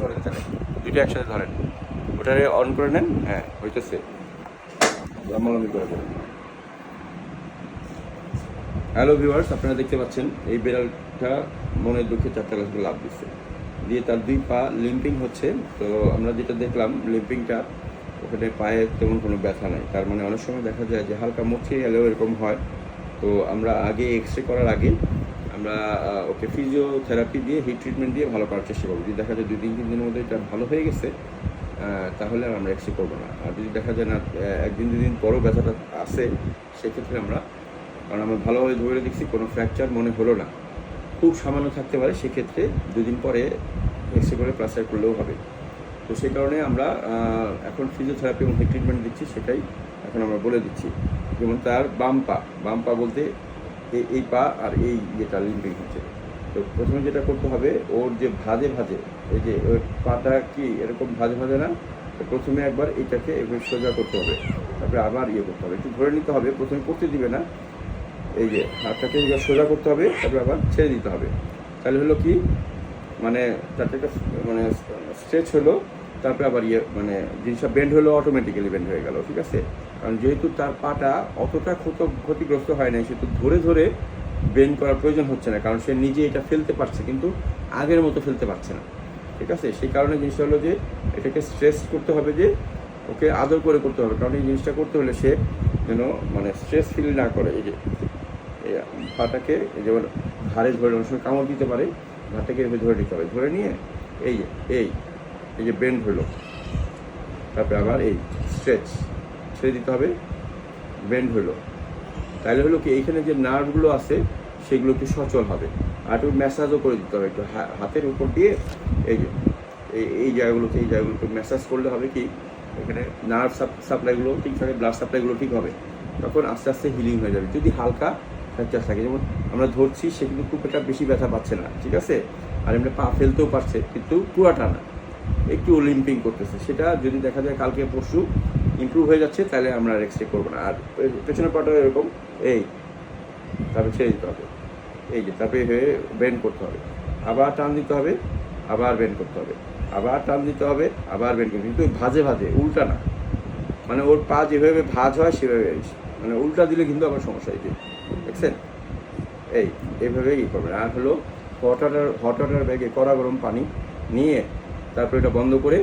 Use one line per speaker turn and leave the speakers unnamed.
ধরেন তাহলে, দুইটা একসাথে ধরেন, ওটারে অন করে নেন। হ্যাঁ হইতেছে, লম্বালম্বি করে দেবেন। হ্যালো ভিউয়ার্স, আপনারা দেখতে পাচ্ছেন এই বিড়ালটা মনের দুঃখে 4টা গাছ লাফ দিচ্ছে, দিয়ে তার 2 পা লিম্পিং হচ্ছে। তো আমরা যেটা দেখলাম লিম্পিংটা, ওখানে পায়ে তেমন কোনো ব্যথা নাই, তার মানে অনেক সময় দেখা যায় যে হালকা মুচড়ে গেলেও এরকম হয়। তো আমরা আগে এক্স রে করার আগে আমরা ওকে ফিজিওথেরাপি দিয়ে, হিট ট্রিটমেন্ট দিয়ে ভালো করার চেষ্টা করবো। যদি দেখা যায় 2-3 দিনের মধ্যে এটা ভালো হয়ে গেছে, তাহলে আর আমরা এক্স রে করবো না। আর যদি দেখা যায় না 1-2 দিন পরও ব্যথাটা আসে, সেক্ষেত্রে আমরা, কারণ আমরা ভালোভাবে ধরে দেখছি কোনো ফ্র্যাকচার মনে হলো না, খুব সামান্য থাকতে পারে, সেক্ষেত্রে 2 দিন পরে এক্স রে করে প্লাস্টার করলেও হবে। তো সেই কারণে আমরা এখন ফিজিওথেরাপি এবং হিট ট্রিটমেন্ট দিচ্ছি, সেটাই এখন আমরা বলে দিচ্ছি। যেমন তার বাম পা বলতে এই পা আর এই যেটা লিম্পিং হচ্ছে। তো প্রথমে যেটা করতে হবে, ওর যে ভাজে এই যে ওর পাটা কি এরকম ভাজে না, তো প্রথমে একবার এটাকে এভাবে সোজা করতে হবে, তারপরে আবার করতে হবে, একটু ধরে নিতে হবে, প্রথমে করতে দিবে না, এই যে হাতটাকে এবার সোজা করতে হবে, তারপরে আবার ছেড়ে দিতে হবে। তাহলে হলো কি, মানে তাতে একটা মানে স্ট্রেচ হলো, তারপরে আবার মানে জিনিসটা বেন্ড হলো, অটোমেটিক্যালি বেন্ড হয়ে গেল, ঠিক আছে। কারণ যেহেতু তার পাটা অতটা ক্ষতিগ্রস্ত হয় নাই, সেহেতু ধরে বেন্ড করার প্রয়োজন হচ্ছে না, কারণ সে নিজে এটা ফেলতে পারছে, কিন্তু আগের মতো ফেলতে পারছে না, ঠিক আছে। সেই কারণে জিনিসটা হলো যে এটাকে স্ট্রেস করতে হবে, যে ওকে আদর করে করতে হবে, কারণ এই জিনিসটা করতে হলে সে যেন মানে স্ট্রেস ফিল না করে। এই যে পাটাকে যেমন ঘাড়ে ধরে, অনেক সময় কামড় দিতে পারে, ঘাড়টাকে এভাবে ধরে নিতে হবে, ধরে নিয়ে এই যে বেন্ড হলো, তারপরে আবার এই স্ট্রেচ ছেড়ে দিতে হবে, বেন্ড হলো। তাহলে হলো কি, এইখানে যে নার্ভগুলো আছে সেগুলো একটু সচল হবে। আর একটু ম্যাসাজও করে দিতে হবে, একটু হাতের উপর দিয়ে এই যে এই জায়গাগুলোতে ম্যাসাজ করলে হবে কি, এখানে নার্ভ সাপ্লাইগুলো ঠিক থাকে, ব্লাড সাপ্লাইগুলো ঠিক হবে, তখন আস্তে আস্তে হিলিং হয়ে যাবে। যদি হালকা ফ্র্যাকচার থাকে, যেমন আমরা ধরছি, সে কিন্তু খুব একটা বেশি ব্যথা পাচ্ছে না, ঠিক আছে, আর এমনি পা ফেলতেও পারছে, কিন্তু পুরাটা না, একটু লিম্পিং করতেছে। সেটা যদি দেখা যায় কালকে পরশু ইমপ্রুভ হয়ে যাচ্ছে, তাহলে আমরা আর এক্স রে করবো না। আর পেছনের পাটা এরকম তারপরে ছেড়ে দিতে হবে, এই যে তারপরে হয়ে বেন্ড করতে হবে, আবার টান দিতে হবে, আবার বেন্ড করতে হবে, আবার টান দিতে হবে, আবার বেন্ড করতে হবে, কিন্তু ভাজে উল্টা না, মানে ওর পা যেভাবে ভাজ হয় সেভাবে, মানে উল্টা দিলে কিন্তু আবার সমস্যা হয়েছে, দেখছেন। এইভাবেই করবেন। আর হলো হট ওয়াটার ব্যাগে কড়া গরম পানি নিয়ে তারপরে এটা বন্ধ করে